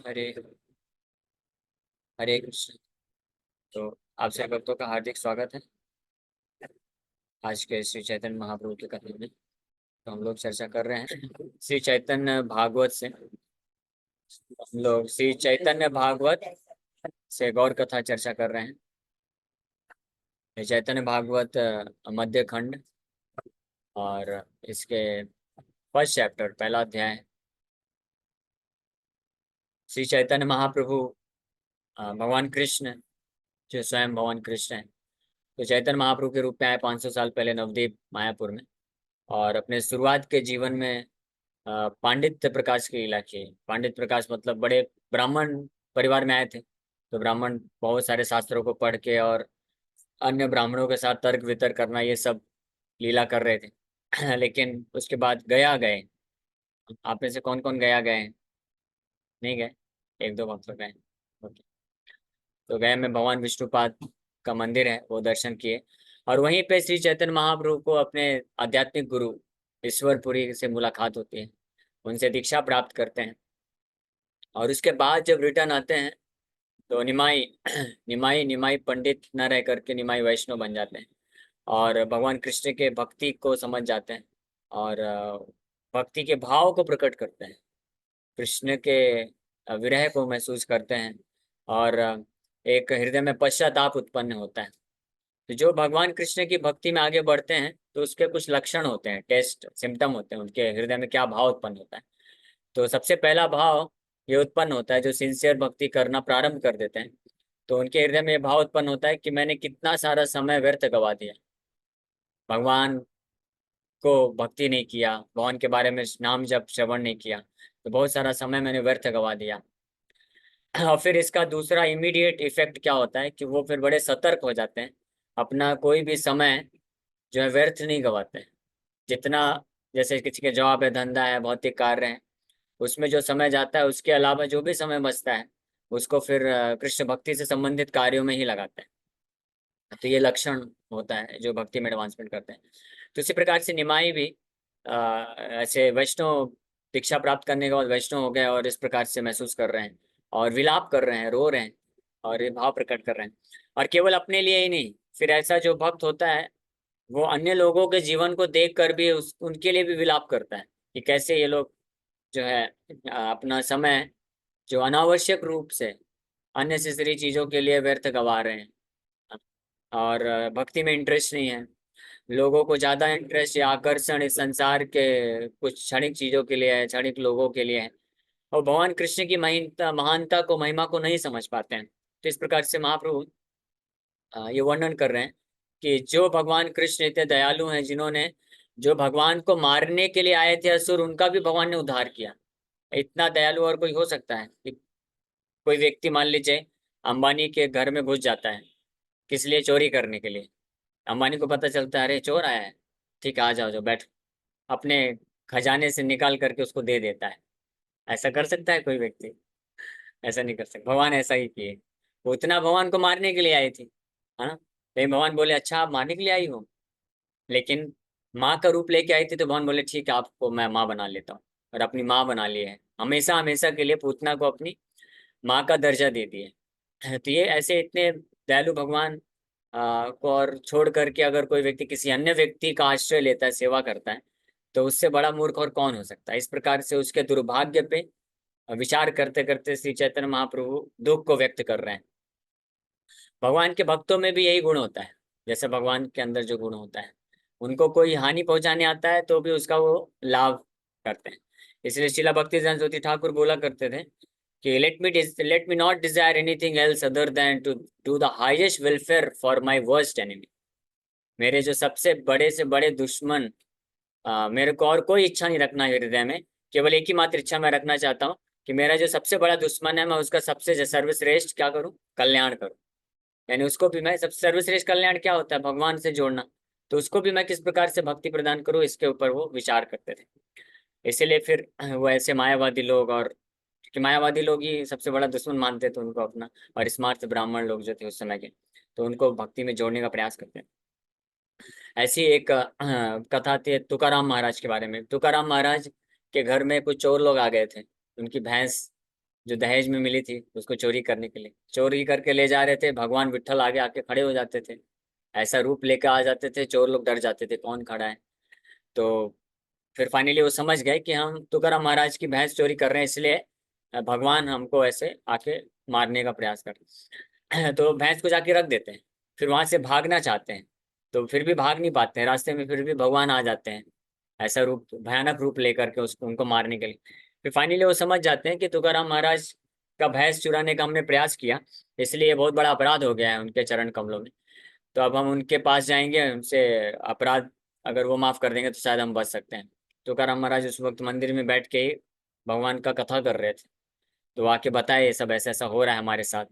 हरे हरे कृष्ण। तो आप सभी भक्तों का हार्दिक स्वागत है आज के श्री चैतन्य महाप्रभु की कथा में। तो हम लोग चर्चा कर रहे हैं श्री चैतन्य भागवत से। हम लोग श्री चैतन्य भागवत से गौर कथा चर्चा कर रहे हैं। ये चैतन्य भागवत मध्य खंड और इसके फर्स्ट चैप्टर पहला अध्याय। श्री चैतन्य महाप्रभु भगवान कृष्ण, जो स्वयं भगवान कृष्ण है, तो चैतन्य महाप्रभु के रूप में आए 500 साल पहले नवद्वीप मायापुर में। और अपने शुरुआत के जीवन में पांडित्य प्रकाश की लीला की। पांडित्य प्रकाश मतलब बड़े ब्राह्मण परिवार में आए थे। तो ब्राह्मण बहुत सारे शास्त्रों को पढ़ के और अन्य ब्राह्मणों के साथ तर्क वितर्क करना, ये सब लीला कर रहे थे। लेकिन उसके बाद गया गए। आप में से कौन कौन गया गए हैं? नहीं गए? एक दो भक्त लोग गए। ओके। तो गया में भगवान विष्णुपाद का मंदिर है, वो दर्शन किए। और वहीं पे श्री चैतन्य महाप्रभु को अपने आध्यात्मिक गुरु ईश्वरपुरी से मुलाकात होती है। उनसे दीक्षा प्राप्त करते हैं। और उसके बाद जब रिटर्न आते हैं तो निमाई निमाई निमाई पंडित न रह करके निमाई वैष्णव बन जाते हैं। और भगवान कृष्ण के भक्ति को समझ जाते हैं। और भक्ति के भाव को प्रकट करते हैं। कृष्ण के विरह को महसूस करते हैं। और एक हृदय में पश्चाताप उत्पन्न होता है। तो जो भगवान कृष्ण की भक्ति में आगे बढ़ते हैं तो उसके कुछ लक्षण होते हैं, टेस्ट सिम्टम होते हैं, उनके हृदय में क्या भाव उत्पन्न होता है। तो सबसे पहला भाव ये उत्पन्न होता है, जो सिंसियर भक्ति करना प्रारंभ कर देते हैं तो उनके हृदय में ये भाव उत्पन्न होता है कि मैंने कितना सारा समय व्यर्थ गवा दिया, भगवान को भक्ति नहीं किया, भगवान के बारे में नाम जप श्रवण नहीं किया, तो बहुत सारा समय मैंने व्यर्थ गवा दिया। और फिर इसका दूसरा इमीडिएट इफेक्ट क्या होता है कि वो फिर बड़े सतर्क हो जाते हैं। अपना कोई भी समय जो है व्यर्थ नहीं गवाते हैं। जितना, जैसे किसी के जॉब है, धंधा है, भौतिक कार्य है, उसमें जो समय जाता है उसके अलावा जो भी समय बचता है उसको फिर कृष्ण भक्ति से संबंधित कार्यों में ही लगाते हैं। तो ये लक्षण होता है जो भक्ति में एडवांसमेंट करते हैं। तो इसी प्रकार से निमाई भी ऐसे वैष्णव दीक्षा प्राप्त करने के बाद वैष्णव हो गए और इस प्रकार से महसूस कर रहे हैं और विलाप कर रहे हैं, रो रहे हैं और ये भाव प्रकट कर रहे हैं। और केवल अपने लिए ही नहीं, फिर ऐसा जो भक्त होता है वो अन्य लोगों के जीवन को देख कर भी उनके लिए भी विलाप करता है कि कैसे ये लोग जो है अपना समय जो अनावश्यक रूप से अननेसेसरी चीजों के लिए व्यर्थ गवा रहे हैं। और भक्ति में इंटरेस्ट नहीं है। लोगों को ज्यादा इंटरेस्ट या आकर्षण इस संसार के कुछ क्षणिक चीजों के लिए है, क्षणिक लोगों के लिए है। और भगवान कृष्ण की महनता महानता को, महिमा को नहीं समझ पाते हैं। तो इस प्रकार से महाप्रभु ये वर्णन कर रहे हैं कि जो भगवान कृष्ण इतने दयालु हैं, जिन्होंने जो भगवान को मारने के लिए आए थे असुर, उनका भी भगवान ने उद्धार किया। इतना दयालु और कोई हो सकता है कि कोई व्यक्ति मान लीजिए अंबानी के घर में घुस जाता है, किस लिए? चोरी करने के लिए। अंबानी को पता चलता है अरे चोर आया है, ठीक है आ जाओ, जाओ बैठो, अपने खजाने से निकाल करके उसको दे देता है। ऐसा कर सकता है कोई व्यक्ति? ऐसा नहीं कर सकता। भगवान ऐसा ही किए। वो उतना भगवान को मारने के लिए आई थी, है ना? लेकिन भगवान बोले अच्छा आप मारने के लिए आई हो, लेकिन माँ का रूप लेके आई थी तो भगवान बोले ठीक है आपको मैं माँ बना लेता हूँ। और अपनी माँ बना ली है, हमेशा हमेशा के लिए पूतना को अपनी माँ का दर्जा दे दिए। तो ये ऐसे इतने दयालु भगवान को और छोड़ करके अगर कोई व्यक्ति किसी अन्य व्यक्ति का आश्रय लेता है, सेवा करता है, तो उससे बड़ा मूर्ख और कौन हो सकता है? इस प्रकार से उसके दुर्भाग्य पे विचार करते करते श्री चैतन्य महाप्रभु दुख को व्यक्त कर रहे हैं। भगवान के भक्तों में भी यही गुण होता है। जैसे भगवान के अंदर जो गुण होता है, उनको कोई हानि पहुंचाने आता है तो भी उसका वो लाभ करते हैं। इसलिए शिला भक्ति ज्योति ठाकुर बोला करते थे कि let me not desire anything else other than to do the highest welfare for my worst enemy. मेरे जो सबसे बड़े से बड़े दुश्मन, मेरे को और कोई इच्छा नहीं रखना हृदय में। केवल एक ही मात्र इच्छा मैं रखना चाहता हूँ कि मेरा जो सबसे बड़ा दुश्मन है मैं उसका सबसे सर्वश्रेष्ठ क्या करूँ? कल्याण करूँ। यानी उसको भी मैं सबसे सर्वश्रेष्ठ कल्याण क्या होता है? भगवान से जोड़ना। तो उसको भी मैं किस प्रकार से भक्ति प्रदान करूँ, इसके ऊपर वो विचार करते थे। इसीलिए फिर वो ऐसे मायावादी लोग, और कि मायावादी लोग ही सबसे बड़ा दुश्मन मानते थे उनको अपना, और स्मार्ट ब्राह्मण लोग जो थे उस समय के, तो उनको भक्ति में जोड़ने का प्रयास करते हैं। ऐसी एक कथा थी तुकाराम महाराज के बारे में। तुकाराम महाराज के घर में कुछ चोर लोग आ गए थे। उनकी भैंस जो दहेज में मिली थी उसको चोरी करने के लिए, चोरी करके ले जा रहे थे, भगवान विट्ठल आगे आके खड़े हो जाते थे, ऐसा रूप लेकर आ जाते थे, चोर लोग डर जाते थे कौन खड़ा है। तो फिर फाइनली वो समझ गए कि हम तुकाराम महाराज की भैंस चोरी कर रहे हैं, इसलिए भगवान हमको ऐसे आके मारने का प्रयास कर रहे हैं। तो भैंस को जाके रख देते हैं, फिर वहां से भागना चाहते हैं, तो फिर भी भाग नहीं पाते हैं, रास्ते में फिर भी भगवान आ जाते हैं, ऐसा रूप, भयानक रूप लेकर के उसको, उनको मारने के लिए। फिर फाइनली वो समझ जाते हैं कि तुकाराम महाराज का भैंस चुराने का हमने प्रयास किया, इसलिए ये बहुत बड़ा अपराध हो गया है उनके चरण कमलों में। तो अब हम उनके पास जाएंगे, उनसे अपराध अगर वो माफ कर देंगे तो शायद हम बच सकते हैं। तुकाराम महाराज उस वक्त मंदिर में बैठ के ही भगवान का कथा कर रहे थे, तो आके बताए ये सब ऐसा ऐसा हो रहा है हमारे साथ।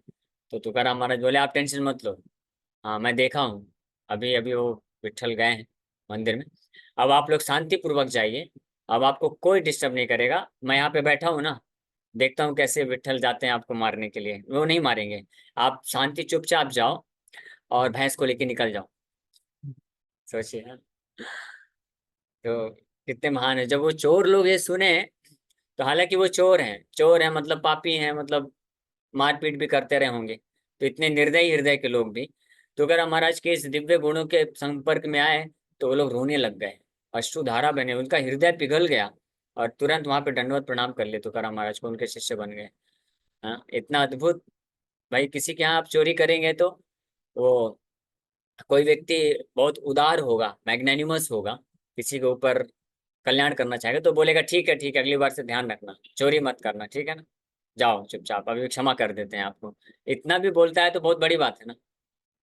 तो तुकाराम महाराज बोले आप टेंशन मत लो, हाँ मैं देखा हूँ, अभी अभी वो विट्ठल गए हैं मंदिर में, अब आप लोग शांति पूर्वक जाइए, अब आपको कोई डिस्टर्ब नहीं करेगा, मैं यहाँ पे बैठा हूँ ना, देखता हूँ कैसे विट्ठल जाते हैं आपको मारने के लिए, वो नहीं मारेंगे, आप शांति चुपचाप जाओ और भैंस को लेके निकल जाओ। सोचिए हाँ। तो कितने महान है, जब वो चोर लोग ये सुने, तो हालांकि वो चोर हैं, चोर हैं मतलब पापी हैं, मतलब मारपीट भी करते रहे होंगे, तो इतने निर्दयी हृदय के लोग भी तुकाराम महाराज के इस दिव्य गुणों के संपर्क में आए, तो वो लोग रोने लग गए, अश्रुधारा बने, उनका हृदय पिघल गया, और तुरंत वहां पे दंडवत प्रणाम कर लिए तुकाराम महाराज को, उनके शिष्य बन गए। हाँ, इतना अद्भुत। भाई किसी के यहाँ आप चोरी करेंगे तो वो कोई व्यक्ति बहुत उदार होगा, मैग्नेनिमस होगा, किसी के ऊपर कल्याण करना चाहेगा तो बोलेगा ठीक है अगली बार से ध्यान रखना, चोरी मत करना, ठीक है ना, जाओ चुपचाप, अभी क्षमा कर देते हैं आपको। इतना भी बोलता है तो बहुत बड़ी बात है ना,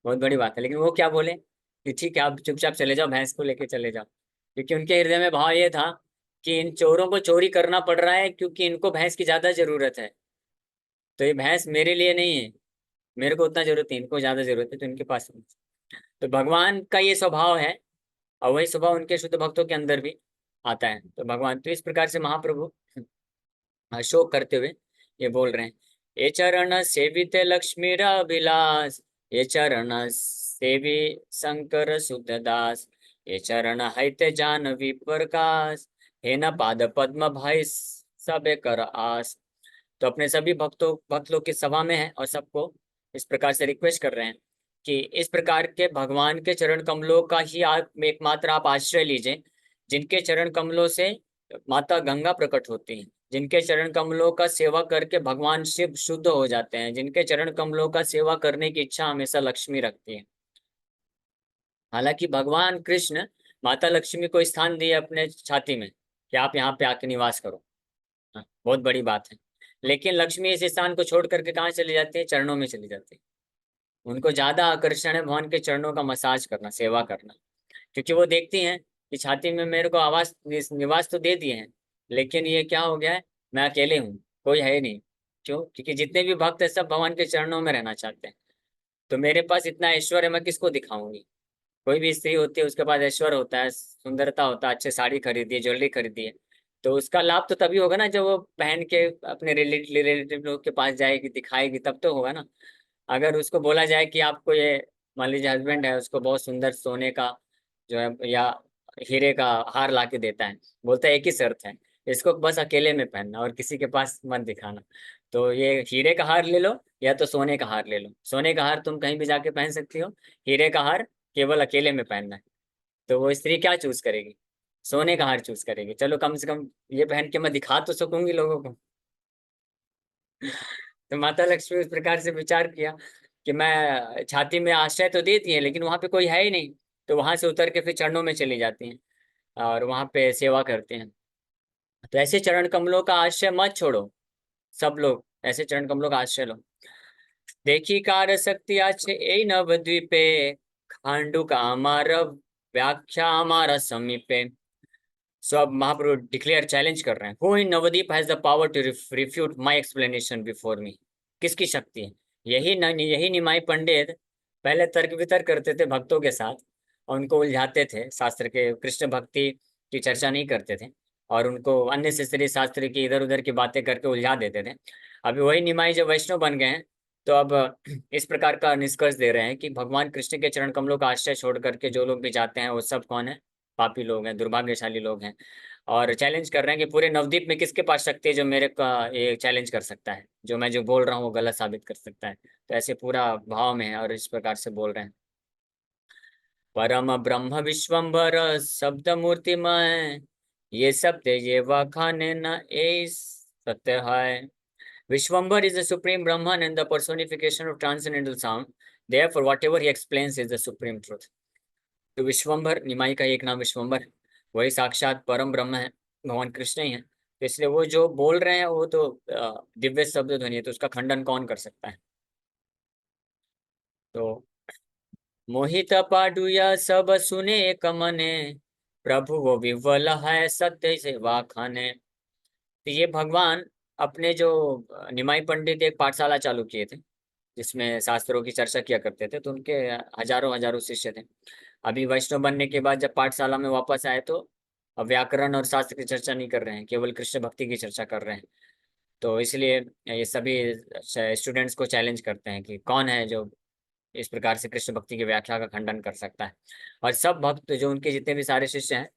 बहुत बड़ी बात है। लेकिन वो क्या बोले कि ठीक है आप चुपचाप चले जाओ, भैंस को लेके चले जाओ, क्योंकि उनके हृदय में भाव ये था कि इन चोरों को चोरी करना पड़ रहा है क्योंकि इनको भैंस की ज्यादा जरूरत है, तो ये भैंस मेरे लिए नहीं है, मेरे को उतना जरूरत है, इनको ज्यादा जरूरत है, तो इनके पास नहीं। तो भगवान का ये स्वभाव है, और वही स्वभाव उनके शुद्ध भक्तों के अंदर भी आता है। तो भगवान तो इस प्रकार से महाप्रभु शोक करते हुए ये बोल रहे हैं, ये चरण सेविते लक्ष्मीरा विलास, ये चरण सेवी शंकर शुद्ध दास, ये चरण हैते जानवी प्रकाश, हे न पाद पद्म भाई सबे कर आस। तो अपने सभी भक्त लोग की सभा में है और सबको इस प्रकार से रिक्वेस्ट कर रहे हैं कि इस प्रकार के भगवान के चरण कमलों का ही आप एकमात्र आप आश्रय लीजिए, जिनके चरण कमलों से माता गंगा प्रकट होती है, जिनके चरण कमलों का सेवा करके भगवान शिव शुद्ध हो जाते हैं, जिनके चरण कमलों का सेवा करने की इच्छा हमेशा लक्ष्मी रखती है। हालांकि भगवान कृष्ण माता लक्ष्मी को स्थान दिए अपने छाती में कि आप यहाँ पे आके निवास करो, हाँ, बहुत बड़ी बात है। लेकिन लक्ष्मी इस स्थान को छोड़ करके कहाँ चली जाती है, चरणों में चली जाती है। उनको ज्यादा आकर्षण है भगवान के चरणों का मसाज करना, सेवा करना, क्योंकि वो देखती हैं कि छाती में मेरे को आवास निवास तो दे दिए हैं, लेकिन ये क्या हो गया है, मैं अकेले हूँ, कोई है नहीं। क्यों? क्योंकि जितने भी भक्त है सब भगवान के चरणों में रहना चाहते हैं, तो मेरे पास इतना ऐश्वर्य मैं किसको दिखाऊंगी। कोई भी स्त्री होती है उसके पास ऐश्वर्य होता है, सुंदरता होता है, अच्छे साड़ी खरीदी है, ज्वेलरी खरीदी है, तो उसका लाभ तो तभी होगा ना जब वो पहन के अपने रिलेटिव लोग के पास जाएगी, दिखाएगी, तब तो होगा ना। अगर उसको बोला जाए कि आपको ये, मान लीजिए हस्बैंड है, उसको बहुत सुंदर सोने का जो है या हीरे का हार ला के देता है, बोलता है एक ही शर्त है, इसको बस अकेले में पहनना और किसी के पास मत दिखाना, तो ये हीरे का हार ले लो या तो सोने का हार ले लो, सोने का हार तुम कहीं भी जाके पहन सकती हो, हीरे का हार केवल अकेले में पहनना है। तो वो स्त्री क्या चूज करेगी, सोने का हार चूज करेगी, चलो कम से कम ये पहन के मैं दिखा तो सकूंगी लोगों को। तो माता लक्ष्मी उस प्रकार से विचार किया कि मैं छाती में आश्रय तो देती है लेकिन वहां पे कोई है ही नहीं, तो वहां से उतर के फिर चरणों में चली जाती हैं और वहां पे सेवा करते हैं। तो ऐसे चरण कमलों का आश्रय मत छोड़ो, सब लोग ऐसे चरण कमलों का आश्रय लो। देखी कार शक्ति आछे ए नवद्वीपे, खांडू का हमारा व्याख्या हमारा समीपे। सो अब महाप्रभु डिक्लेयर चैलेंज कर रहे हैं, who in Navadvip has the power to refute my explanation before me. किसकी शक्ति है? यही निमाई पंडित पहले तर्क वितर्क करते थे भक्तों के साथ और उनको उलझाते थे, शास्त्र के कृष्ण भक्ति की चर्चा नहीं करते थे और उनको अन्य शास्त्रीय शास्त्र की इधर उधर की बातें करके उलझा देते थे। अभी वही निमाई जब वैष्णव बन गए हैं, तो अब इस प्रकार का निष्कर्ष दे रहे हैं कि भगवान कृष्ण के चरण कमलों का आश्रय छोड़ करके जो लोग भी जाते हैं वो सब कौन है? पापी लोग हैं, दुर्भाग्यशाली लोग हैं। और चैलेंज कर रहे हैं कि पूरे नवद्वीप में किसके पास शक्ति है जो मेरे का ये चैलेंज कर सकता है, जो मैं जो बोल रहा हूँ वो गलत साबित कर सकता है। तो ऐसे पूरा भाव में है और इस प्रकार से बोल रहे हैं। परम ब्रह्म विश्वम्बर शब्द मूर्तिमय, ये शब्द ये वखाने न ए सत्य है। Vishwambar is the supreme Brahman and the personification of transcendental sound. Therefore, whatever he explains is the supreme truth. तो विश्वम्भर, निमाई का एक नाम विश्वम्बर है, वही साक्षात परम ब्रह्म है, भगवान कृष्ण ही है। तो इसलिए वो जो बोल रहे हैं वो तो दिव्य शब्द ध्वनि है, तो उसका खंडन कौन कर सकता है। तो मोहित पाडुया सब सुने एक मने, प्रभु वो विवल है सत्य से वाखाने। तो ये भगवान अपने जो निमाई पंडित एक पाठशाला चालू किए थे जिसमें शास्त्रों की चर्चा किया करते थे, तो उनके हजारों हजारों शिष्य थे। अभी वैष्णव बनने के बाद जब पाठशाला में वापस आए तो अब व्याकरण और शास्त्र की चर्चा नहीं कर रहे हैं, केवल कृष्ण भक्ति की चर्चा कर रहे हैं। तो इसलिए ये सभी स्टूडेंट्स को चैलेंज करते हैं कि कौन है जो इस प्रकार से कृष्ण भक्ति की व्याख्या का खंडन कर सकता है। और सब भक्त जो उनके जितने भी सारे शिष्य हैं,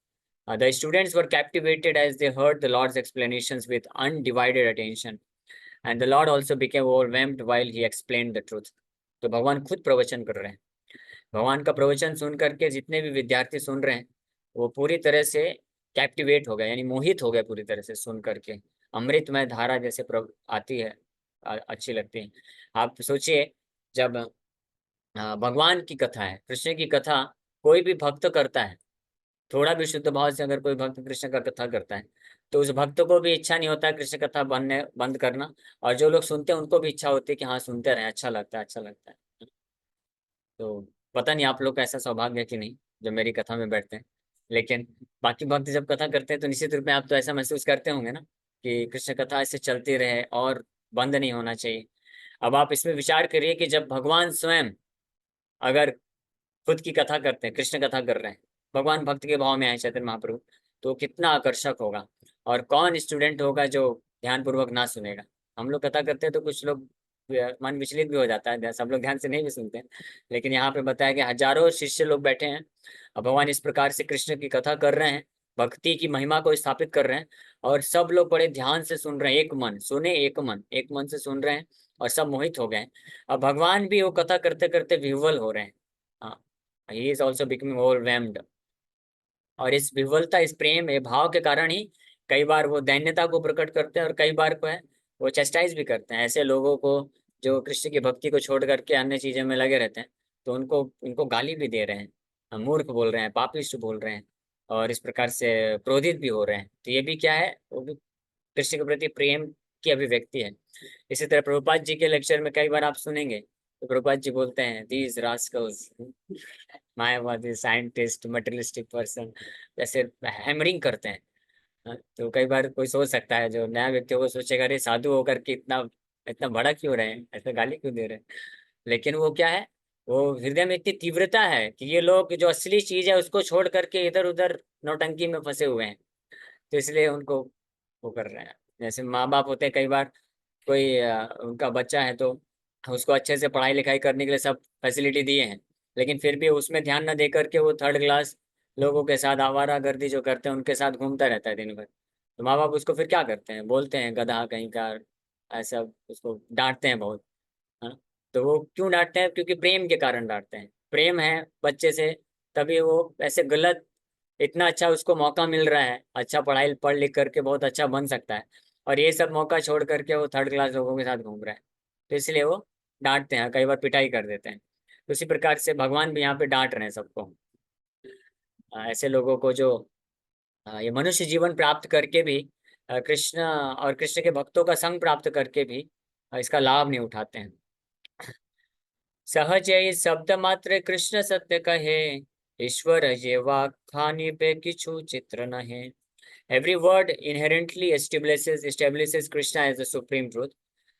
the students were captivated as they heard the Lord's explanations with undivided attention, and the Lord also became overwhelmed while he explained the truth. तो भगवान खुद प्रवचन कर रहे हैं। भगवान का प्रवचन सुन करके जितने भी विद्यार्थी सुन रहे हैं वो पूरी तरह से कैप्टिवेट हो गए, यानी मोहित हो गए पूरी तरह से सुन करके। अमृतमय धारा जैसे आती है, अच्छी लगती है। आप सोचिए, जब भगवान की कथा है, कृष्ण की कथा कोई भी भक्त करता है, थोड़ा भी शुद्ध भाव से अगर कोई भक्त कृष्ण का कथा करता है तो उस भक्त को भी इच्छा नहीं होता है कृष्ण कथा बनने बंद करना, और जो लोग सुनते हैं उनको भी इच्छा होती है कि हाँ सुनते रहें, अच्छा लगता है, अच्छा लगता है। तो पता नहीं आप लोग का ऐसा सौभाग्य है कि नहीं जो मेरी कथा में बैठते हैं, लेकिन बाकी भक्त जब कथा करते हैं तो निश्चित रूप में आप तो ऐसा महसूस करते होंगे ना कि कृष्ण कथा ऐसे चलती रहे और बंद नहीं होना चाहिए। अब आप इसमें विचार करिए कि जब भगवान स्वयं अगर खुद की कथा करते हैं, कृष्ण कथा कर रहे हैं, भगवान भक्त के भाव में आए चैतन्य महाप्रभु, तो कितना आकर्षक होगा। और कौन स्टूडेंट होगा जो ध्यानपूर्वक ना सुनेगा। हम लोग कथा करते हैं तो कुछ लोग मन विचलित भी हो जाता है, सब लोग ध्यान से नहीं भी सुनते हैं। लेकिन यहाँ पे बताया कि हजारों शिष्य लोग बैठे हैं और भगवान इस प्रकार से कृष्ण की कथा कर रहे हैं, भक्ति की महिमा को स्थापित कर रहे हैं, और सब लोग बड़े ध्यान से सुन रहे हैं, एक मन सुने, एक मन से सुन रहे हैं, और सब मोहित हो गए। और भगवान भी वो कथा करते करते विह्वल हो रहे हैं। हाँ, he is also becoming overwhelmed. और इस विह्वलता, इस प्रेम, ये भाव के कारण ही कई बार वो दैन्यता को प्रकट करते हैं और कई बार को है वो चेस्टाइज भी करते हैं ऐसे लोगों को जो कृष्ण की भक्ति को छोड़ करके अन्य चीजों में लगे रहते हैं। तो उनको उनको गाली भी दे रहे हैं, मूर्ख बोल रहे हैं, पापिष्ट बोल रहे हैं, और इस प्रकार से क्रोधित भी हो रहे हैं। तो ये भी क्या है, वो भी कृष्ण के प्रति प्रेम की अभिव्यक्ति है। इसी तरह प्रभुपाद जी के लेक्चर में कई बार आप सुनेंगे तो प्रभुपाद जी बोलते हैं, these rascals, Mayavadi, scientist, materialistic person, जैसे हैमरिंग करते हैं। तो कई बार कोई सोच सकता है, जो नया व्यक्ति होगा सोचेगा अरे साधु होकर के इतना इतना बड़ा क्यों रहे हैं, ऐसे गाली क्यों दे रहे हैं। लेकिन वो क्या है, वो हृदय में इतनी तीव्रता है कि ये लोग जो असली चीज है उसको छोड़ करके इधर उधर नौटंकी में फंसे हुए हैं। तो इसलिए उनको वो कर रहे हैं। जैसे माँ बाप होते हैं, कई बार कोई उनका बच्चा है तो उसको अच्छे से पढ़ाई लिखाई करने के लिए सब फैसिलिटी दिए हैं, लेकिन फिर भी उसमें ध्यान न दे करके वो थर्ड क्लास लोगों के साथ आवारागर्दी जो करते हैं उनके साथ घूमता रहता है दिन भर। तो माँ बाप उसको फिर क्या करते हैं, बोलते हैं गधा कहीं का, ऐसा उसको डांटते हैं बहुत। हाँ, तो वो क्यों डांटते हैं, क्योंकि प्रेम के कारण डांटते हैं, प्रेम है बच्चे से, तभी वो ऐसे गलत, इतना अच्छा उसको मौका मिल रहा है, अच्छा पढ़ाई पढ़ लिख करके बहुत अच्छा बन सकता है, और ये सब मौका छोड़ करके वो थर्ड क्लास लोगों के साथ घूम रहा है। तो इसलिए वो डांटते हैं, कई बार पिटाई कर देते हैं। तो उसी प्रकार से भगवान भी यहाँ पे डांट रहे हैं सबको, ऐसे लोगों को जो ये मनुष्य जीवन प्राप्त करके भी कृष्ण और कृष्ण के भक्तों का संग प्राप्त करके भी इसका लाभ नहीं उठाते हैं। सहज ये शब्द मात्र कृष्ण सत्य कहे, ईश्वर ये वाखानी पे किछु चित्र न है। Every word inherently establishes Krishna as the supreme truth.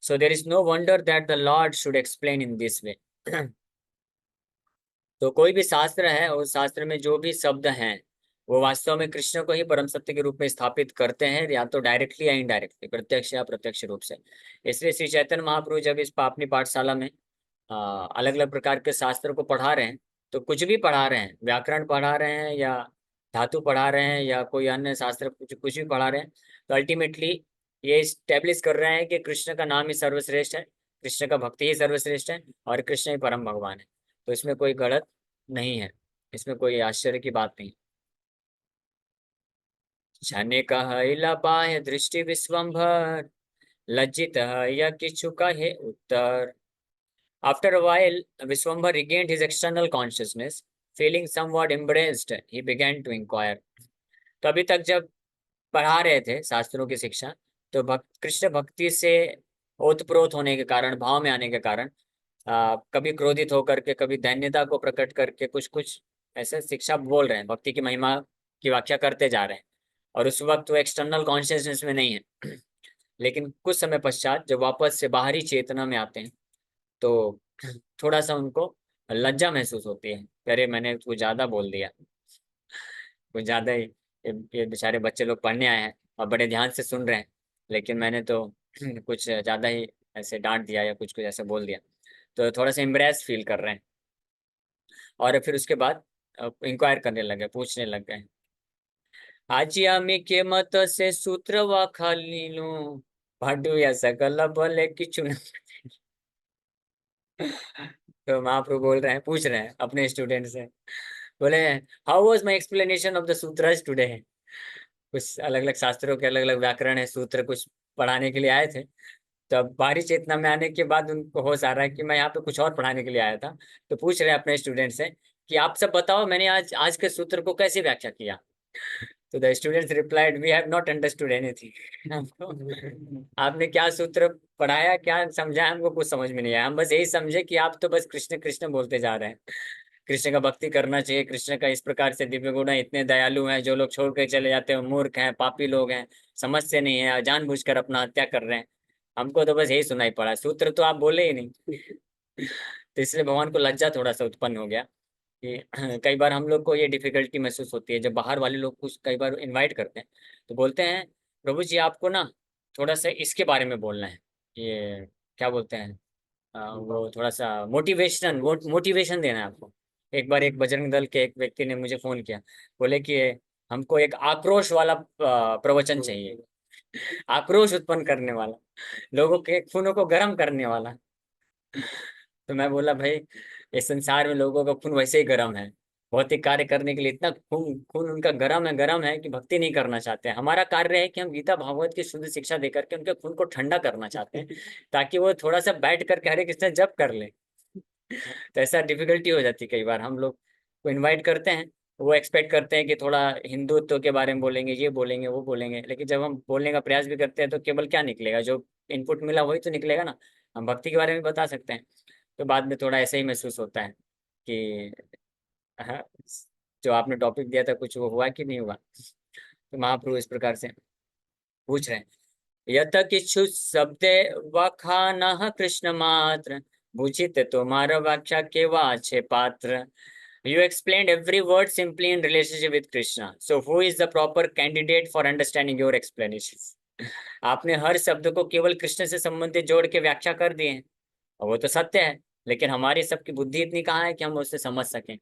So there is no wonder that the Lord should explain in this way. तो कोई भी शास्त्र है, उस शास्त्र में जो भी शब्द हैं वो वास्तव में कृष्ण को ही परम सत्य के रूप में स्थापित करते हैं, या तो डायरेक्टली या इनडायरेक्टली, प्रत्यक्ष या प्रत्यक्ष रूप से। इसलिए श्री चैतन्य महाप्रभु जब इस अपनी पाठशाला में अलग अलग प्रकार के शास्त्र को पढ़ा रहे हैं, तो कुछ भी पढ़ा रहे हैं, व्याकरण पढ़ा रहे हैं या धातु पढ़ा रहे हैं या कोई अन्य शास्त्र कुछ कुछ भी पढ़ा रहे हैं, तो अल्टीमेटली ये स्टेब्लिश कर रहे हैं कि कृष्ण का नाम ही सर्वश्रेष्ठ है, कृष्ण का भक्ति ही सर्वश्रेष्ठ है, और कृष्ण ही परम भगवान है। तो इसमें कोई गलत नहीं है, इसमें कोई आश्चर्य की बात नहीं। क्षणिक बाह्य दृष्टि विश्वम्भर, लज्जित या किछु कहे उत्तर। After a while, Viswambhar regained his external consciousness. Feeling somewhat embarrassed, he began to inquire. तो अभी तक जब पढ़ा रहे थे शास्त्रों की शिक्षा, तो कृष्ण भक्ति से ओतप्रोत होने के कारण, भाव में आने के कारण, कभी क्रोधित होकर के, कभी दैन्यता को प्रकट करके कुछ कुछ ऐसे शिक्षा बोल रहे हैं, भक्ति की महिमा की व्याख्या करते जा रहे हैं। और उस वक्त वो एक्सटर्नल कॉन्शियसनेस में नहीं है। लेकिन कुछ समय पश्चात जब वापस से बाहरी चेतना में आते हैं, तो थोड़ा सा उनको लज्जा महसूस होती है, अरे मैंने कुछ ज्यादा बोल दिया, कुछ ज्यादा ही, ये बेचारे बच्चे लोग पढ़ने आए हैं और बड़े ध्यान से सुन रहे हैं, लेकिन मैंने तो कुछ ज्यादा ही ऐसे डांट दिया या कुछ कुछ ऐसे बोल दिया। तो थोड़ा सा एम्बरेस फील कर रहे हैं, और फिर उसके बाद इंक्वायर करने लगे, पूछने लग गए, आजी आमी के मत से सूत्र व खाली लू भाडू या सकल भले किचु न। तो महाप्रभु बोल रहे हैं, पूछ रहे हैं अपने स्टूडेंट से, बोले how was my explanation of the sutras today. कुछ अलग अलग शास्त्रों के अलग अलग व्याकरण है, सूत्र कुछ पढ़ाने के लिए आए थे। तो अब बाहरी चेतना में आने के बाद उनको होश आ रहा है कि मैं यहाँ पे कुछ और पढ़ाने के लिए आया था। तो पूछ रहे हैं अपने स्टूडेंट से कि आप सब बताओ, मैंने आज आज के सूत्र को कैसे व्याख्या किया। तो the students replied, we have not understood anything. आपने क्या सूत्र पढ़ाया, क्या समझाया, हमको कुछ समझ में नहीं आया। हम बस यही समझे कि आप तो बस कृष्ण कृष्ण बोलते जा रहे हैं, कृष्ण का भक्ति करना चाहिए, कृष्ण का इस प्रकार से दिव्य गुण है, इतने दयालु हैं, जो लोग छोड़ कर चले जाते हैं मूर्ख हैं, पापी लोग हैं, समझते नहीं है, जानबूझकर अपना हत्या कर रहे हैं। हमको तो बस यही सुनाई पड़ा, सूत्र तो आप बोले ही नहीं। तो इसलिए भगवान को लज्जा थोड़ा सा उत्पन्न हो गया कि कई बार हम लोग को ये डिफिकल्टी महसूस होती है, जब बाहर वाले लोग कुछ कई बार इनवाइट करते हैं, तो बोलते हैं प्रभु जी आपको ना थोड़ा सा इसके बारे में बोलना है, ये क्या बोलते हैं, वो थोड़ा सा मोटिवेशन देना है आपको। एक बार एक बजरंग दल के एक व्यक्ति ने मुझे फोन किया, बोले कि हमको एक आक्रोश वाला प्रवचन चाहिए, आक्रोश उत्पन्न करने वाला, लोगों के खूनों को गर्म करने वाला। तो मैं बोला भाई, इस संसार में लोगों का खून वैसे ही गर्म है, भौतिक कार्य करने के लिए इतना खून खून उनका गर्म है कि भक्ति नहीं करना चाहते हैं। हमारा कार्य है कि हम गीता भागवत की शुद्ध शिक्षा देकर के उनके खून को ठंडा करना चाहते हैं, ताकि वो थोड़ा सा बैठ करके हरे कृष्ण जप कर ले। तो ऐसा डिफिकल्टी हो जाती है, कई बार हम लोग को इनवाइट करते हैं, वो एक्सपेक्ट करते हैं कि थोड़ा हिंदुत्व के बारे में बोलेंगे, ये बोलेंगे वो बोलेंगे, लेकिन जब हम बोलने का प्रयास भी करते हैं तो केवल क्या निकलेगा, जो इनपुट मिला वही तो निकलेगा ना। हम भक्ति के बारे में बता सकते हैं। तो बाद में थोड़ा ऐसा ही महसूस होता है कि हाँ, जो आपने टॉपिक दिया था कुछ वो हुआ कि नहीं हुआ। तो महाप्रभु इस प्रकार से पूछ रहे हैं, यत किच्छु शब्दे वखानः कृष्ण मात्र, बुझित तुम्हारा व्याख्या के वाचे पात्र। You explained every word simply in relationship with Krishna. So who is the proper candidate for understanding your explanations? आपने हर शब्द को केवल कृष्ण से संबंधित जोड़ के व्याख्या कर दिए हैं, और वो तो सत्य है, लेकिन हमारी सबकी बुद्धि इतनी कहाँ है कि हम उससे समझ सकें।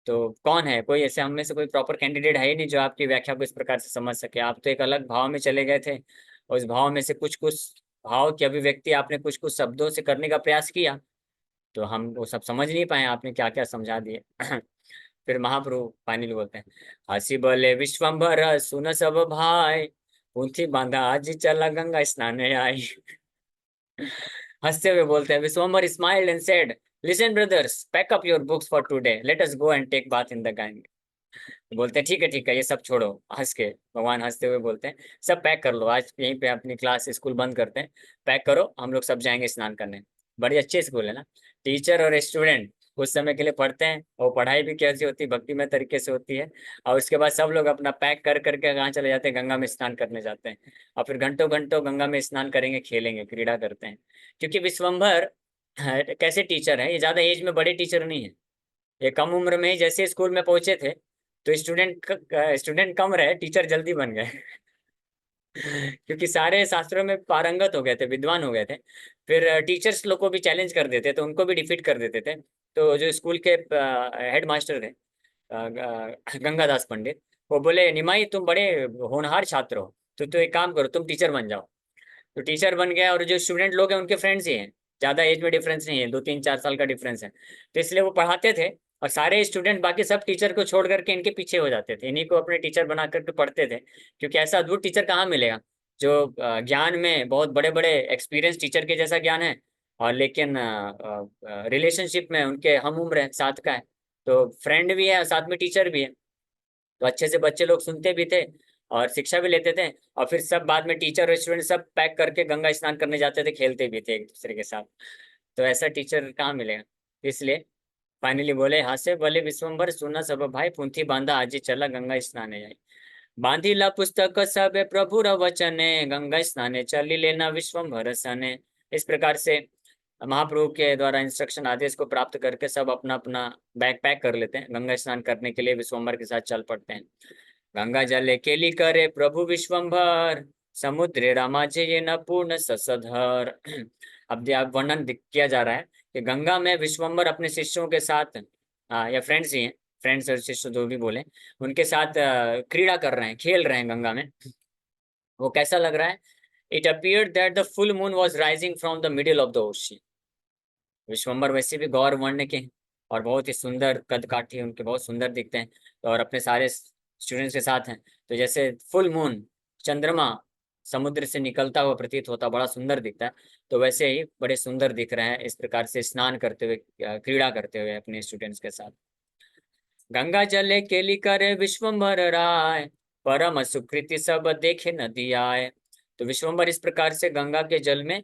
तो कौन है, कोई ऐसे हम में से कोई प्रॉपर कैंडिडेट है ही नहीं जो आपकी व्याख्या को इस प्रकार से समझ सके। आप तो एक अलग भाव में चले गए थे, और उस भाव में से कुछ कुछ भाव की अभिव्यक्ति आपने कुछ कुछ शब्दों से करने का प्रयास किया, तो हम वो सब समझ नहीं पाए, आपने क्या क्या समझा दिए। फिर महाप्रभु फाइनली बोलते हैं, हंसी बोले विश्वम्भर सुन सब भाई, पूंथी बांधा आज चला गंगा स्नाने आई। हंसते हुए बोलते हैं, Vishwambhar smiled and said, listen brothers, pack up your books for today, let us go and take bath in the Ganga. बोलते हैं ठीक है, ये सब छोड़ो, हंस के भगवान हंसते हुए बोलते हैं, सब पैक कर लो, आज यहीं पे अपनी क्लास स्कूल बंद करते हैं, पैक करो, हम लोग सब जाएंगे स्नान करने। बड़ी अच्छी स्कूल है ना, टीचर और स्टूडेंट कुछ समय के लिए पढ़ते हैं, और पढ़ाई भी कैसी होती है, भक्तिमय तरीके से होती है। और उसके बाद सब लोग अपना पैक कर करके कहाँ चले जाते हैं, गंगा में स्नान करने जाते हैं, और फिर घंटों घंटों गंगा में स्नान करेंगे, खेलेंगे, क्रीड़ा करते हैं। क्योंकि विश्वम्भर कैसे टीचर है, ये ज्यादा एज में बड़े टीचर नहीं है, ये कम उम्र में ही जैसे स्कूल में पहुंचे थे, तो स्टूडेंट कम रहे, टीचर जल्दी बन गए। क्योंकि सारे शास्त्रों में पारंगत हो गए थे, विद्वान हो गए थे। फिर टीचर्स लोग को भी चैलेंज कर देते, तो उनको भी डिफीट कर देते थे। तो जो स्कूल के हेड मास्टर थे, गंगादास पंडित, वो बोले निमाई तुम बड़े होनहार छात्र हो, तो एक काम करो, तुम टीचर बन जाओ। तो टीचर बन गया, और जो स्टूडेंट लोग हैं उनके फ्रेंड्स ही हैं, ज्यादा एज में डिफरेंस नहीं है, 2 3 4 साल का डिफरेंस है। तो इसलिए वो पढ़ाते थे, और सारे स्टूडेंट बाकी सब टीचर को छोड़ करके इनके पीछे हो जाते थे, इन्हीं को अपने टीचर बना करके पढ़ते थे। क्योंकि ऐसा अद्भुत टीचर कहाँ मिलेगा जो ज्ञान में बहुत बड़े बड़े एक्सपीरियंस टीचर के जैसा ज्ञान है, और लेकिन रिलेशनशिप में उनके हम उम्र है, साथ का है, तो फ्रेंड भी है और साथ में टीचर भी है। तो अच्छे से बच्चे लोग सुनते भी थे और शिक्षा भी लेते थे, और फिर सब बाद में टीचर और स्टूडेंट सब पैक करके गंगा स्नान करने जाते थे, खेलते भी थे एक दूसरे के साथ। तो ऐसा टीचर कहाँ मिलेगा। इसलिए फाइनली बोले, हास्य भले विश्वम्भर सुना सब भाई, पुंथी बांधा आजी चला गंगा स्नाने जाए। बांधी ला पुस्तक सब प्रभु र वचने, गंगा स्नाने चली लेना विश्वम्भर सने। इस प्रकार से महाप्रभु के द्वारा इंस्ट्रक्शन आदेश को प्राप्त करके सब अपना अपना बैग पैक कर लेते हैं, गंगा स्नान करने के लिए विश्वम्भर के साथ चल पड़ते हैं। गंगा जले केली करे प्रभु विश्वम्भर, समुद्रे रामाजे ये न पूर्ण ससधर। अब वर्णन किया जा रहा है कि गंगा में विश्वम्भर अपने शिष्यों के साथ, या फ्रेंड्स ही हैं, फ्रेंड्स और शिष्य जो भी बोले, उनके साथ क्रीड़ा कर रहे हैं, खेल रहे हैं गंगा में। वो कैसा लग रहा है? It appeared that the full moon was rising from the middle of the ocean. Vishwambhar वैसे भी गौर वर्ण के हैं, और बहुत ही सुंदर कद काठी उनके, बहुत सुंदर दिखते हैं, और अपने सारे स्टूडेंट्स के साथ हैं। तो जैसे फुल मून, चंद्रमा समुद्र से निकलता हुआ प्रतीत होता, बड़ा सुंदर दिखता है, तो वैसे ही बड़े सुंदर दिख रहे हैं इस प्रकार से स्नान करते हुए, क्रीड़ा करते हुए अपने स्टूडेंट्स के साथ। गंगा जले केली करे विश्वम्भर राय, परम सुकृति सब देखे नदी आए। तो विश्वम्भर इस प्रकार से गंगा के जल में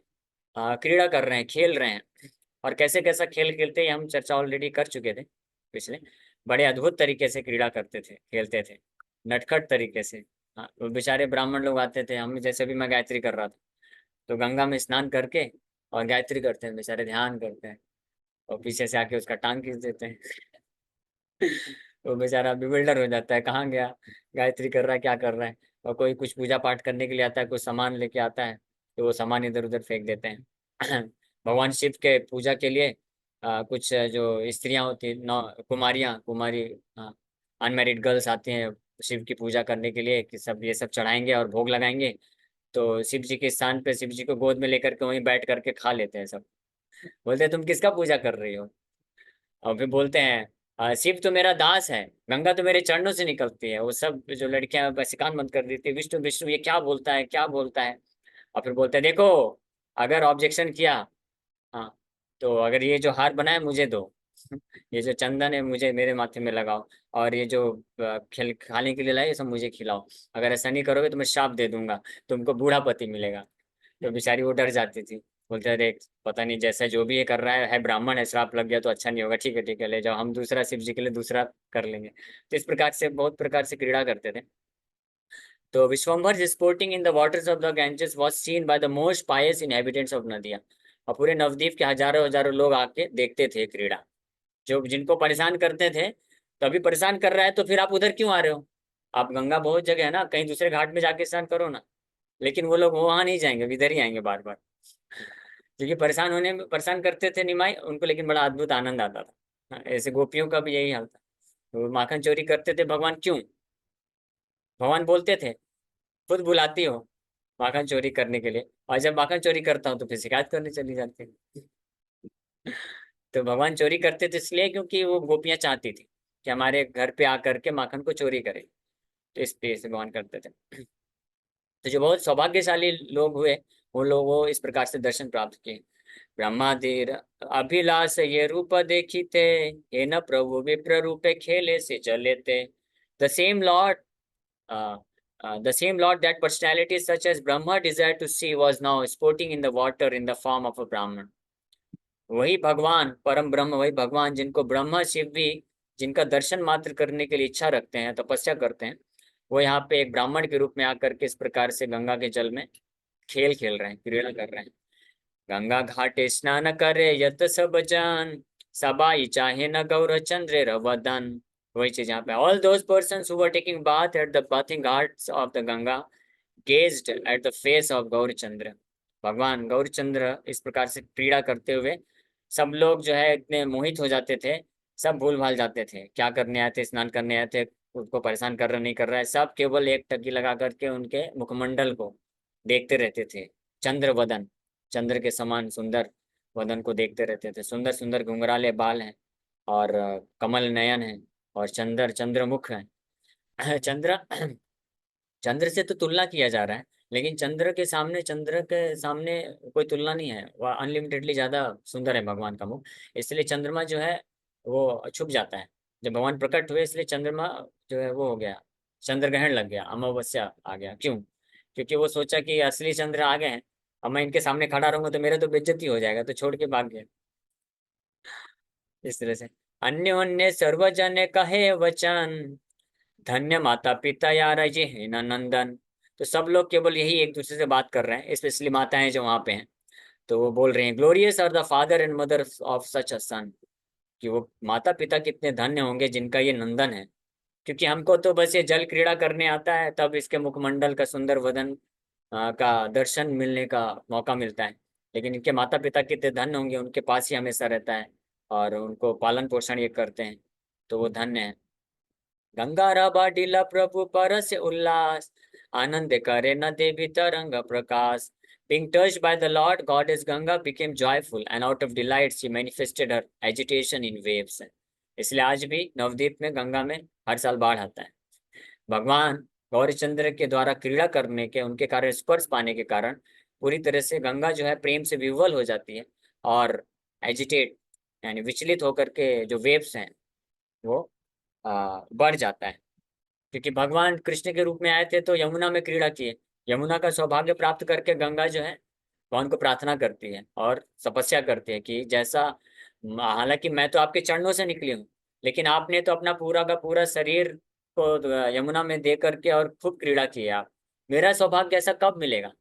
क्रीड़ा कर रहे हैं, खेल रहे हैं। और कैसे कैसा खेल खेलते हैं हम चर्चा ऑलरेडी कर चुके थे पिछले। बड़े अद्भुत तरीके से क्रीड़ा करते थे, खेलते थे, नटखट तरीके से। हाँ, वो बेचारे ब्राह्मण लोग आते थे, हम जैसे भी, मैं गायत्री कर रहा था, तो गंगा में स्नान करके और गायत्री करते हैं, बेचारे ध्यान करते हैं, और पीछे से आके उसका टांग खींच देते हैं। वो बेचारा बिल्डर हो जाता है, कहाँ गया, गायत्री कर रहा है, क्या कर रहा है। और कोई कुछ पूजा पाठ करने के लिए आता है, कुछ सामान लेके आता है, तो वो सामान इधर उधर फेंक देते हैं। भगवान शिव के पूजा के लिए कुछ जो स्त्रियां होती हैं, नौ कुमारियां, कुमारी, अनमेरिड गर्ल्स आती हैं शिव की पूजा करने के लिए, कि सब ये सब चढ़ाएंगे और भोग लगाएंगे। तो शिव जी के स्थान पे शिव जी को गोद में लेकर के वहीं बैठ करके खा लेते हैं सब। बोलते हैं तुम किसका पूजा कर रही हो? और फिर बोलते हैं, शिव तो मेरा दास है, गंगा तो मेरे चरणों से निकलती है। वो सब जो लड़कियां बस कान बंद कर देती है, विष्णु विष्णु ये क्या बोलता है, क्या बोलता है। और फिर बोलते हैं, देखो, अगर ऑब्जेक्शन किया, हाँ, तो अगर ये जो हार बना है मुझे दो, ये जो चंदन है मुझे मेरे माथे में लगाओ, और ये जो खिल खाने के लिए लाए ये सब मुझे खिलाओ। अगर ऐसा नहीं करोगे तो मैं श्राप दे दूंगा, तुमको बूढ़ा पति मिलेगा। तो बेचारी वो डर जाती थी, बोलते अरे पता नहीं, जैसा जो भी ये कर रहा है ब्राह्मण है, श्राप लग गया तो अच्छा नहीं होगा, ठीक है ले जाओ, हम दूसरा शिव जी के लिए दूसरा कर लेंगे। तो इस प्रकार से बहुत प्रकार से क्रीड़ा करते थे। तो Vishwambhar sporting in the waters of the Ganges was seen by the most pious inhabitants of Nadia. और पूरे नवद्वीप के हजारों हजारों लोग आके देखते थे क्रीड़ा, जो जिनको परेशान करते थे। तो अभी परेशान कर रहा है तो फिर आप उधर क्यों आ रहे हो? आप गंगा बहुत जगह है ना, कहीं दूसरे घाट में जाके स्नान करो ना। लेकिन वो लोग वहां नहीं जाएंगे, इधर ही आएंगे बार बार, क्योंकि परेशान होने में परेशान करते थे निमाई उनको, लेकिन बड़ा अद्भुत आनंद आता था। हाँ, ऐसे गोपियों का भी यही हाल था। वो माखन चोरी करते थे, भगवान क्यों? भगवान बोलते थे, खुद बुलाती हो माखन चोरी करने के लिए, और जब माखन चोरी करता हूँ तो फिर शिकायत करने चली जाती है। तो भगवान चोरी करते थे इसलिए क्योंकि वो गोपियां चाहती थी कि हमारे घर पे आकर के माखन को चोरी करे, तो इस पे से भगवान करते थे। तो जो बहुत सौभाग्यशाली लोग हुए, वो लोग वो इस प्रकार से दर्शन प्राप्त किए। ब्रह्मादिर अभिलाष ये रूप देखी थे, ये न प्रभु विप्र रूपे खेले से चले थे। The same Lord, the same Lord that personalities such as Brahma desired to see was now sporting in the water in the form of a Brahman. वही भगवान परम ब्रह्म, वही भगवान जिनको ब्रह्मा शिव भी, जिनका दर्शन मात्र करने के लिए इच्छा रखते हैं, तपस्या करते हैं, वो यहाँ पे एक ब्राह्मण के रूप में आकर के इस प्रकार से गंगा के जल में खेल खेल रहे हैं, क्रीड़ा कर रहे हैं। गंगा घाटे स्नान करे यत सब जन, सबाई चाहे न गौर चंद्र रवदन। वही चीज यहाँ पे, all those persons who were taking bath at the bathing ghats of the Ganga gazed at the face of Gaurachandra. भगवान गौरचंद्र इस प्रकार से क्रीड़ा करते हुए सब लोग जो है इतने मोहित हो जाते थे, सब भूल भाल जाते थे, क्या करने आए थे, स्नान करने आए थे, उसको परेशान कर रहा नहीं कर रहा है, सब केवल एक टकी लगा करके उनके मुखमंडल को देखते रहते थे। चंद्र वदन, चंद्र के समान सुंदर वदन को देखते रहते थे। सुंदर सुंदर घुंघराले बाल हैं और कमल नयन है और चंद्रमुख है। चंद्र चंद्र से तो तुलना किया जा रहा है, लेकिन चंद्र के सामने कोई तुलना नहीं है। वह अनलिमिटेडली ज्यादा सुंदर है भगवान का मुख। इसलिए चंद्रमा जो है वो छुप जाता है जब भगवान प्रकट हुए। इसलिए चंद्रमा जो है वो हो गया, चंद्र ग्रहण लग गया, अमावस्या आ गया। क्यों? क्योंकि वो सोचा कि असली चंद्र आ गए हैं, अब मैं इनके सामने खड़ा रहूंगा तो मेरा तो बेइज्जती हो जाएगा, तो छोड़ के भाग गया। इस तरह से अन्योन्य सर्वजन कहे वचन, धन्य माता पिता यार जी है ना नंदन। तो सब लोग केवल यही एक दूसरे से बात कर रहे हैं, स्पेशली माताएं जो वहां पे हैं। तो वो बोल रहे हैं, glorious are the father and mother of such a son, कि वो माता पिता कितने धन्य होंगे जिनका ये नंदन है। क्योंकि हमको तो बस ये जल क्रीड़ा करने आता है, तब इसके मुखमंडल का सुंदर वदन का दर्शन मिलने का मौका मिलता है। लेकिन इनके माता पिता कितने धन्य होंगे, उनके पास ही हमेशा रहता है और उनको पालन पोषण ये करते हैं, तो वो धन्य है। गंगारा बाडिला प्रभु परस उल्लास, आनंद करे न देवी तरंग प्रकाश। Being touched by the Lord Goddess Ganga became joyful, and out of delight she manifested her agitation in waves. इसलिए आज भी नवद्वीप में गंगा में हर साल बाढ़ आता है। भगवान गौरीचंद्र के द्वारा क्रीड़ा करने के, उनके कारण स्पर्श पाने के कारण पूरी तरह से गंगा जो है प्रेम से विह्वल हो जाती है और एजिटेट यानी विचलित होकर के जो वेव्स हैं वो बढ़ जाता है। क्योंकि भगवान कृष्ण के रूप में आए थे तो यमुना में क्रीड़ा किए। यमुना का सौभाग्य प्राप्त करके गंगा जो है भगवान को प्रार्थना करती है और तपस्या करती है कि जैसा, हालांकि मैं तो आपके चरणों से निकली हूँ, लेकिन आपने तो अपना पूरा का पूरा शरीर को यमुना में दे करके और खूब क्रीड़ा की है आप, मेरा सौभाग्य ऐसा कब मिलेगा?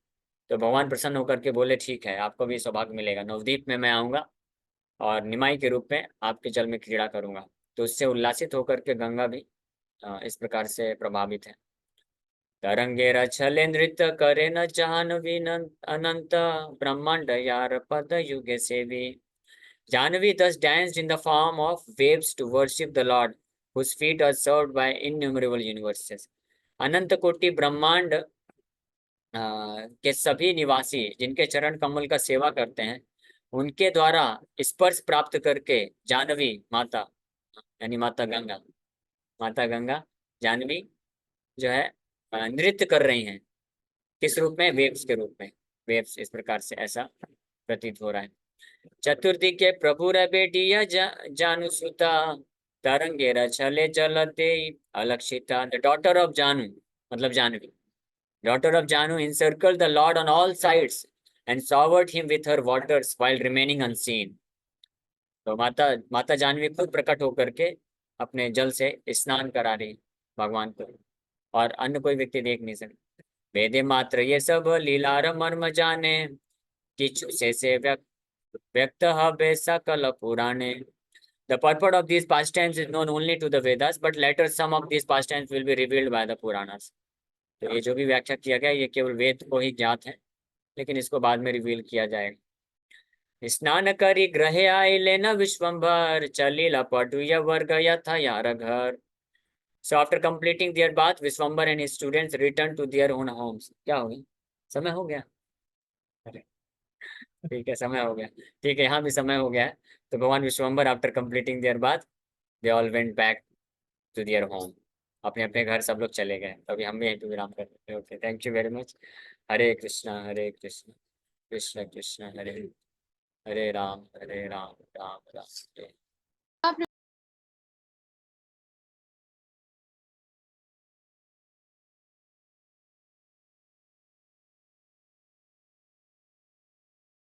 तो भगवान प्रसन्न होकर के बोले, ठीक है, आपको भी सौभाग्य मिलेगा, नवद्वीप में मैं आऊंगा और निमाई के रूप में आपके जल में क्रीड़ा करूंगा। तो उससे उल्लासित होकर के गंगा भी इस प्रकार से प्रभावित है। तरंगे रछले नृत्य करे न जाह्नवी अनंत, ब्रह्मांड यार पद युगे सेवी। Jahnavi thus danced in the form of waves to worship the Lord, whose feet are served by innumerable universes. अनंत कोटि ब्रह्मांड के सभी निवासी जिनके चरण कमल का सेवा करते हैं, उनके द्वारा स्पर्श प्राप्त करके जानवी माता यानी माता गंगा जानवी जो है नृत्य कर रही हैं। किस रूप में? वेव्स के रूप में। वेव्स इस प्रकार से ऐसा प्रतीत हो रहा है। चतुर्थी के प्रभु बेटिया जानुसुता, तरंगे रछले चलते अलक्षिता। द डॉटर ऑफ जानु मतलब जानवी, डॉटर ऑफ जानु encircled the Lord on all sides and showered him with her waters while remaining unseen. तो माता जानवी खुद प्रकट होकर के अपने जल से स्नान करा रही भगवान को, और अन्य कोई व्यक्ति देख नहीं सकता। वेदे मात्र ये सब लीलार मर्म जाने, किछु से व्यक्त हबे सकल पुराणे। The purport of these pastimes is known only to the Vedas, but later some of these pastimes will be revealed by the Puranas. तो ये जो भी व्याख्या किया गया ये केवल वेद को ही ज्ञात है, लेकिन इसको बाद में रिवील किया जाएगा। स्नान करी ग्रहे आए लेना विश्वम्भर, चलीला पटु या वर्ग यथा यार घर। So after completing their bath, Vishwambar and his students returned to their own homes. क्या हो गया? समय हो गया? अरे ठीक है, समय हो गया। ठीक है, यहाँ भी समय हो गया है। तो भगवान Vishwambhar after completing their bath, they all went back to their home. अपने अपने घर सब लोग चले गए। तो अभी हम भी यहीं पे विराम कर लेते हैं। Okay, thank you very much. Hare Krishna Krishna Krishna Hare Hare, Hare Ram Ram Ram Hare